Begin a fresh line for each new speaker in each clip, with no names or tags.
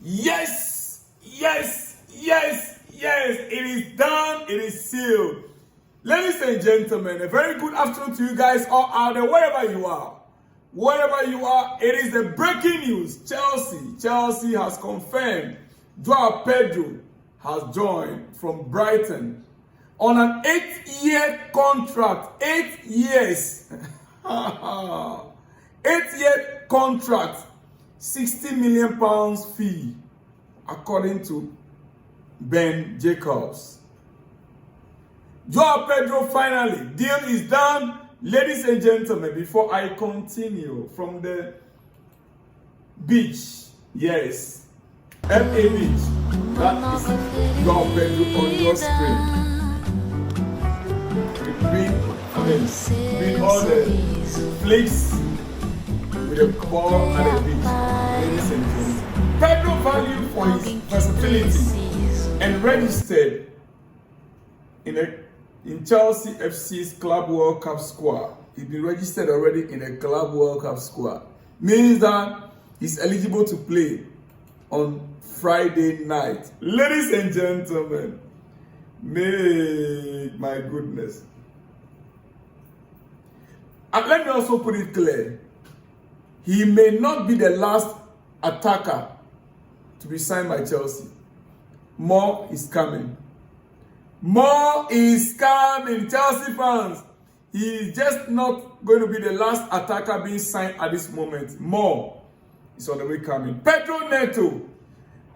Yes, yes, yes, yes. It is done. It is sealed. Ladies and gentlemen, a very good afternoon to you guys all out there, wherever you are. Wherever you are, it is the breaking news. Chelsea has confirmed Joao Pedro has joined from Brighton on an 8-year contract. 8 years. 8-year contract. £60 million fee, according to Ben Jacobs. Joao Pedro finally, deal is done. Ladies and gentlemen, before I continue from the beach, yes, FA Beach, that is Joao Pedro on your screen. With all the flicks with the ball at the beach. Ladies and gentlemen, Pedro valued for his versatility and registered in Chelsea FC's Club World Cup squad. He's been registered already in the Club World Cup squad. Means that he's eligible to play on Friday night. Ladies and gentlemen, my goodness. And let me also put it clear. He may not be the last attacker to be signed by Chelsea. More is coming. More is coming, Chelsea fans. He is just not going to be the last attacker being signed at this moment. More is on the way coming. Pedro Neto.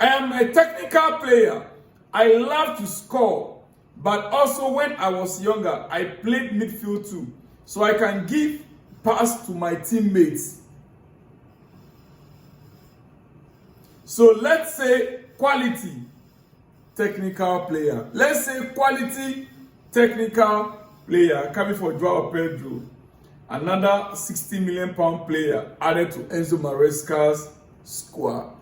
I am a technical player. I love to score. But also when I was younger, I played midfield too. So I can give pass to my teammates. So let's say quality technical player. Let's say quality technical player coming for Joao Pedro. Another £60 million player added to Enzo Maresca's squad.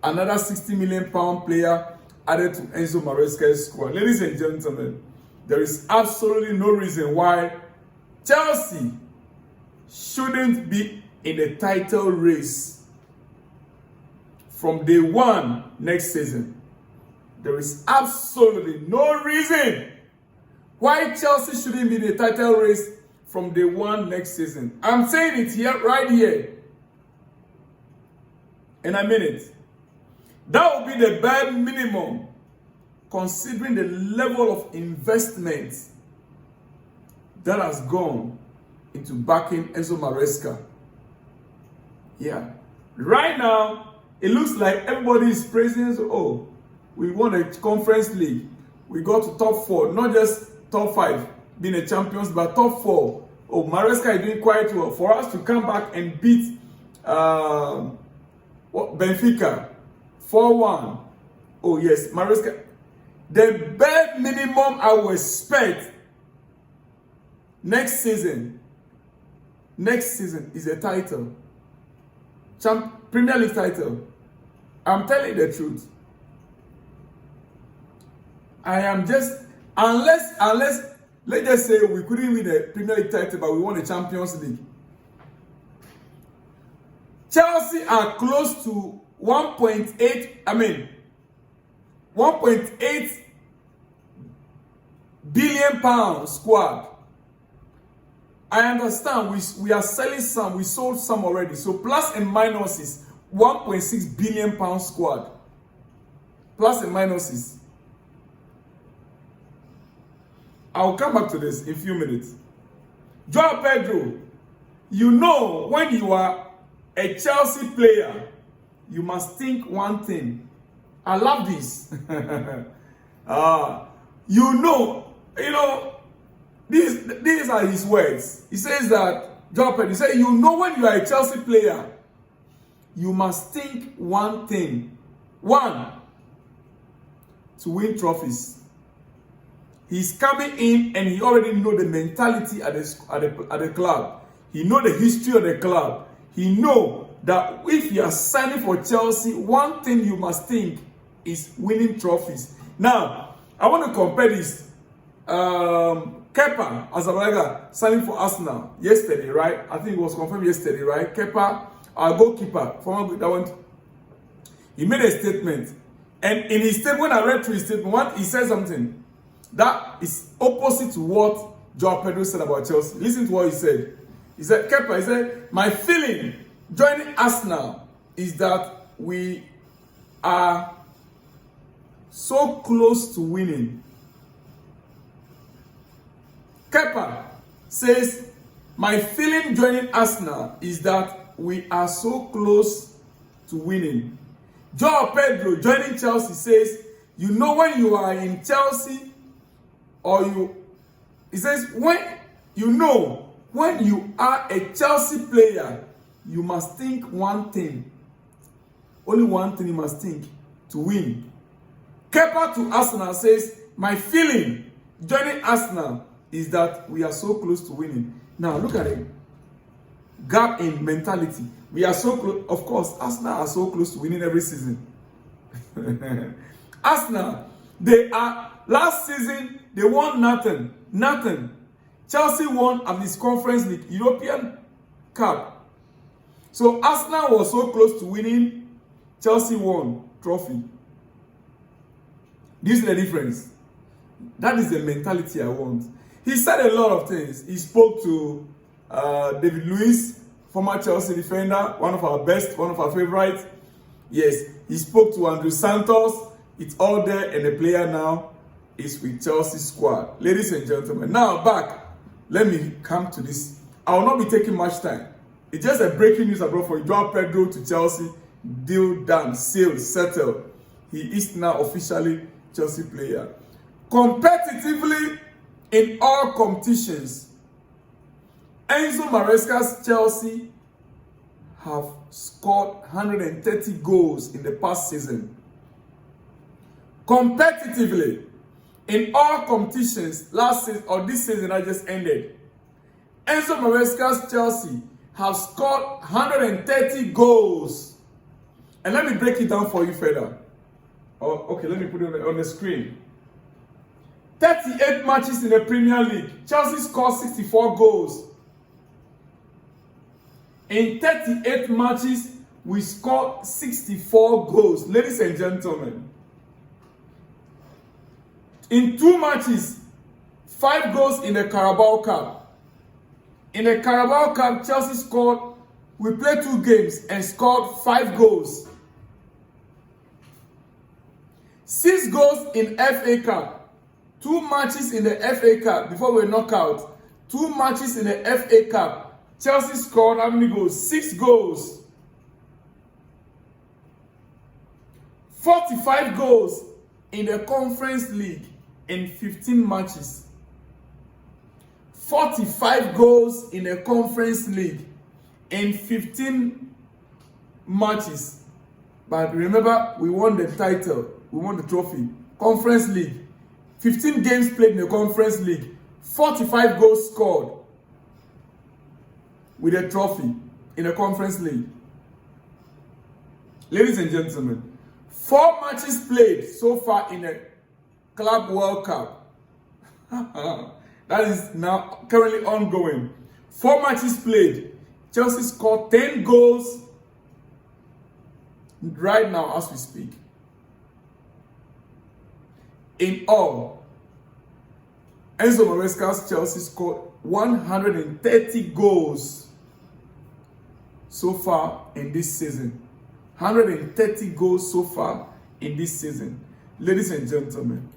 Another £60 million player added to Enzo Maresca's squad. Ladies and gentlemen, there is absolutely no reason why Chelsea shouldn't be in the title race from day one next season. There is absolutely no reason why Chelsea shouldn't be in the title race from day one next season. I'm saying it here, right here. In a minute. That will be the bare minimum, considering the level of investment that has gone into backing Enzo Maresca. Yeah. Right now, it looks like everybody is praising, oh, we won a conference league. We got to top 4, not just top 5, being a champions, but top 4. Oh, Maresca is doing quite well. For us to come back and beat Benfica 4-1. Oh yes, Maresca. The bare minimum I will expect next season is a title. Premier League title. I'm telling you the truth. I am just, unless, let's just say we couldn't win the Premier League title, but we won the Champions League. Chelsea are close to 1.8 billion pounds squad. I understand we are selling some, we sold some already. So plus and minuses, 1.6 billion pound squad. Plus and minuses. I'll come back to this in a few minutes. Joao Pedro, you know when you are a Chelsea player, you must think one thing. I love this. These are his words. He says that, Joao Pedro, he said, you know when you are a Chelsea player, you must think one thing. One, to win trophies. He's coming in and he already know the mentality at the club. He know the history of the club. He know that if you are signing for Chelsea, one thing you must think is winning trophies. Now, I want to compare this. Kepa Arrizabalaga signing for Arsenal yesterday, right? I think it was confirmed yesterday, right? Kepa, our goalkeeper, former that went. He made a statement. And in his statement, when I read through his statement, he said something that is opposite to what Joao Pedro said about Chelsea. Listen to what he said. He said, Kepa, he said, my feeling joining Arsenal is that we are so close to winning. Kepa says, my feeling joining Arsenal is that we are so close to winning. Joao Pedro joining Chelsea says, you know when you are in Chelsea, he says, when you are a Chelsea player, you must think one thing. Only one thing you must think, to win. Kepa to Arsenal says, my feeling joining Arsenal is that we are so close to winning. Now look at it. Gap in mentality. We are so close. Of course, Arsenal are so close to winning every season. Arsenal, last season, they won nothing. Chelsea won at this Conference League, European Cup. So Arsenal was so close to winning, Chelsea won trophy. This is the difference. That is the mentality I want. He said a lot of things. He spoke to David Luiz, former Chelsea defender, one of our best, one of our favorites. Yes, he spoke to Andrew Santos. It's all there, and the player now is with Chelsea squad. Ladies and gentlemen, now back. Let me come to this. I will not be taking much time. It's just a breaking news I brought for you. Joao Pedro to Chelsea. Deal done, sealed, settled. He is now officially Chelsea player. Competitively in all competitions, Enzo Maresca's Chelsea have scored 130 goals in the past season. Competitively in all competitions, last season or this season that just ended, Enzo Maresca's Chelsea have scored 130 goals. And let me break it down for you further. Okay, let me put it on the screen. 38 matches in the Premier League. Chelsea scored 64 goals. In 38 matches, we scored 64 goals. Ladies and gentlemen. In 2 matches, 5 goals in the Carabao Cup. In the Carabao Cup, Chelsea scored, we played 2 games and scored 5 goals. 6 goals in FA Cup. 2 matches in the FA Cup before we knock out. 2 matches in the FA Cup. Chelsea scored how many goals? 6 goals. 45 goals in the Conference League in 15 matches. 45 goals in the Conference League in 15 matches. But remember, we won the title. We won the trophy. Conference League. 15 games played in the Conference League. 45 goals scored with a trophy in the Conference League. Ladies and gentlemen, 4 matches played so far in the Club World Cup. That is now currently ongoing. 4 matches played. Chelsea scored 10 goals right now as we speak. In all, Enzo Maresca's Chelsea scored 130 goals so far in this season. 130 goals so far in this season. Ladies and gentlemen,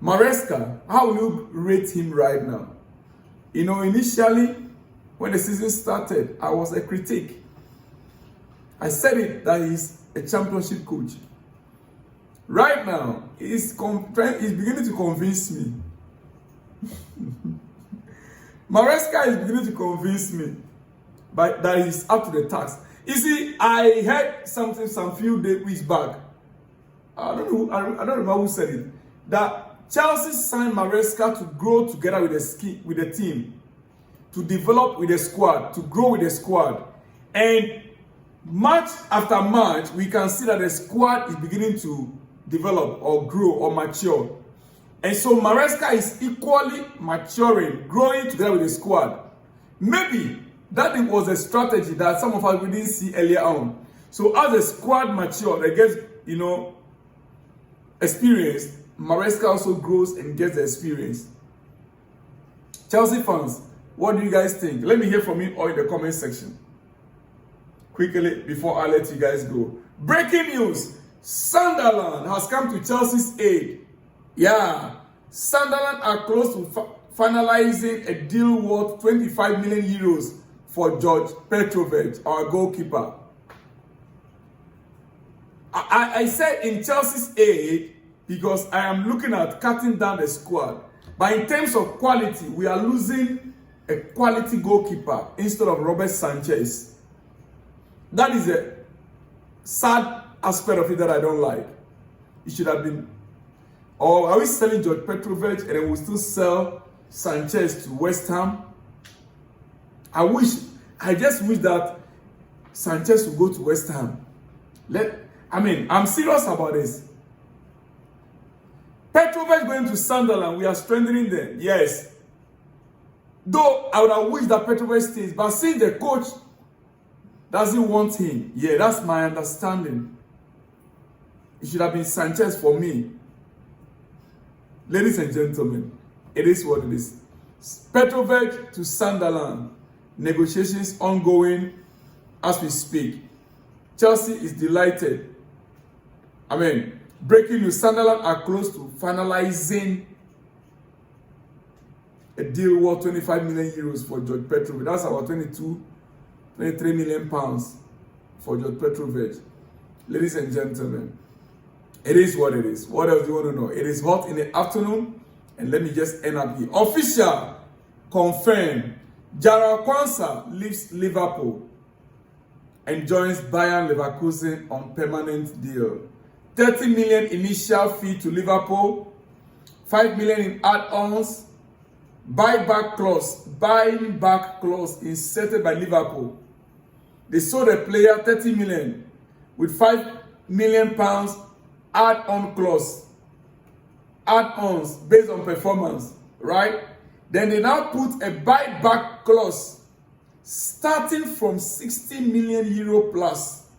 Maresca, how will you rate him right now? You know, initially, when the season started, I was a critic. I said it that he's a championship coach. Right now, he's beginning to convince me. Maresca is beginning to convince me that he's up to the task. You see, I heard something some few weeks back. I don't remember who said it. That Chelsea signed Maresca to grow together with the team, to develop with the squad, to grow with the squad. And match after match, we can see that the squad is beginning to develop or grow or mature. And so Maresca is equally maturing, growing together with the squad. Maybe that was a strategy that some of us didn't see earlier on. So as the squad matures, they get, experience, Maresca also grows and gets the experience. Chelsea fans, what do you guys think? Let me hear from you all in the comment section. Quickly, before I let you guys go. Breaking news. Sunderland has come to Chelsea's aid. Yeah. Sunderland are close to finalizing a deal worth 25 million euros for Joao Pedro, our goalkeeper. I said in Chelsea's aid because I am looking at cutting down the squad. But in terms of quality, we are losing a quality goalkeeper instead of Robert Sanchez. That is a sad aspect of it that I don't like. It should have been, or are we selling Joao Pedro and then we'll still sell Sanchez to West Ham? I just wish that Sanchez would go to West Ham. I'm serious about this. Petrovic going to Sunderland, we are strengthening them. Yes. Though I would have wished that Petrovic stays, but since the coach doesn't want him, yeah, that's my understanding. It should have been Sanchez for me. Ladies and gentlemen, it is what it is. Petrovic to Sunderland. Negotiations ongoing as we speak. Chelsea is delighted. Breaking news, Sunderland are close to finalizing a deal worth 25 million euros for Joao Pedro. That's about 23 million pounds for Joao Pedro. Ladies and gentlemen, it is what it is. What else do you want to know? It is hot in the afternoon, and let me just end up here. Official confirmed. Joao Pedro leaves Liverpool and joins Bayern Leverkusen on permanent deal. 30 million initial fee to Liverpool, 5 million in add-ons, buying back clause inserted by Liverpool. They sold a player 30 million with 5 million pounds add-on clause. Add-ons based on performance, right? Then they now put a buyback clause starting from 60 million euro plus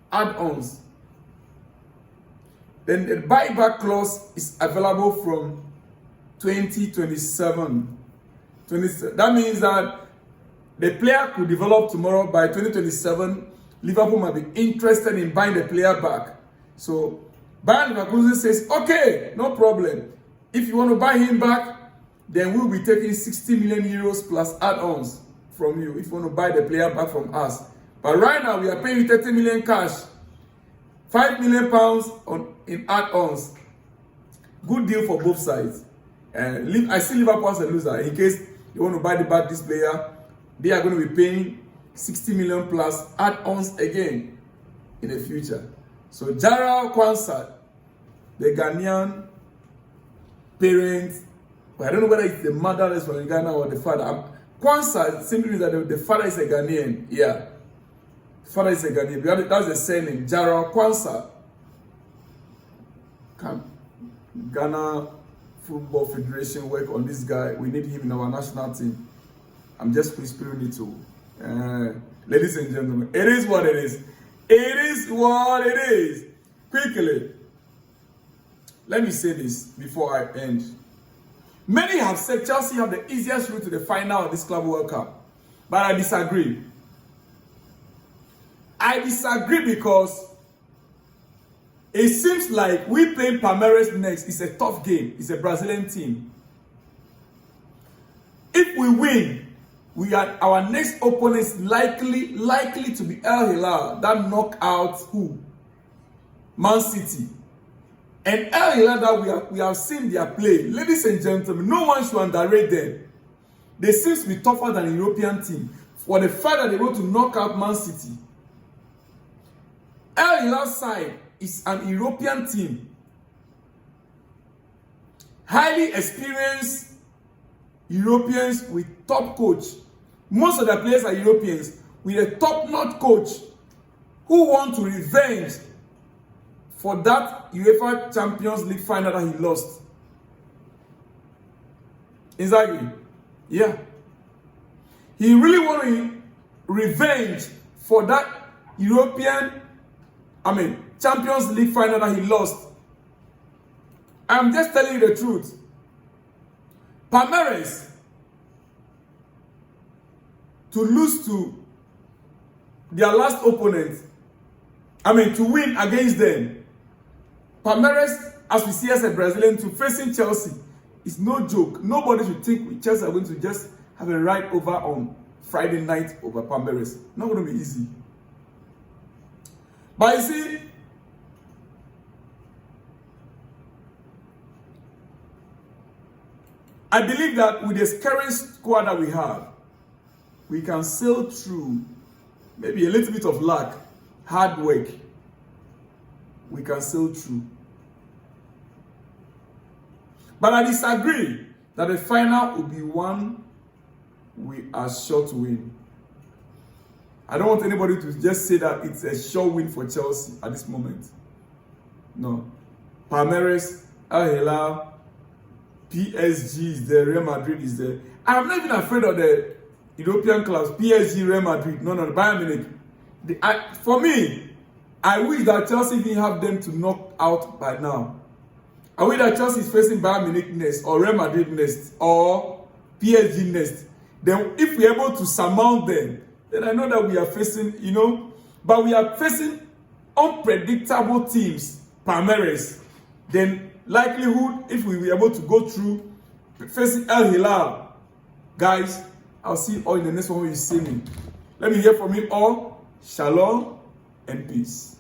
add-ons. Then the buyback clause is available from 2027. That means that the player could develop tomorrow. By 2027. Liverpool might be interested in buying the player back. So Bayern Leverkusen says, okay, no problem. If you want to buy him back, then we'll be taking 60 million euros plus add-ons from you if you want to buy the player back from us. But right now, we are paying you 30 million cash, 5 million pounds in add-ons. Good deal for both sides. I see Liverpool as a loser. In case you want to buy back this player, they are going to be paying 60 million plus add-ons again in the future. So Joao Pedro, the Ghanaian parents, I don't know whether it's the mother is from Ghana or the father. Kwanzaa simply means that the father is a Ghanaian. Yeah. The father is a Ghanaian. That's the surname. Joao Pedro. Can Ghana Football Federation work on this guy? We need him in our national team. I'm just whispering it to. Ladies and gentlemen, it is what it is. It is what it is. Quickly, let me say this before I end. Many have said Chelsea have the easiest route to the final of this Club World Cup. But I disagree. I disagree because it seems like we play Palmeiras next. It's a tough game. It's a Brazilian team. If we win, our next opponent is likely to be El Hilal. That knock out who? Man City. And El Hilal that we have seen their play. Ladies and gentlemen, no one should underrate them. They seem to be tougher than a European team. For the fact that they want to knock out Man City. El Hilal side is an European team. Highly experienced Europeans with top coach. Most of the players are Europeans with a top-notch coach who want to revenge for that UEFA Champions League final that he lost. Exactly. Yeah. He really wanted revenge for that Champions League final that he lost. I'm just telling you the truth. Palmeiras to lose to their last opponent, to win against them. Palmeiras, as we see as a Brazilian, to facing Chelsea is no joke. Nobody should think Chelsea are going to just have a ride over on Friday night over Palmeiras. Not going to be easy. But you see, I believe that with the current squad that we have, we can sail through maybe a little bit of luck, hard work. We can sail through. But I disagree that the final will be one we are sure to win. I don't want anybody to just say that it's a sure win for Chelsea at this moment. No. Palmeiras, Al Hilal, PSG is there, Real Madrid is there. I'm not even afraid of the European clubs, PSG, Real Madrid. No, Bayern Munich. For me, I wish that Chelsea didn't have them to knock out by now. I wish that Chelsea is facing Bayern Munich next, or Real Madrid next, or PSG next. Then if we're able to surmount them, then I know that we are facing, but we are facing unpredictable teams, Palmeiras. Then likelihood, if we were able to go through facing El Hilal, guys, I'll see you all in the next one when you see me. Let me hear from you all. Shalom and peace.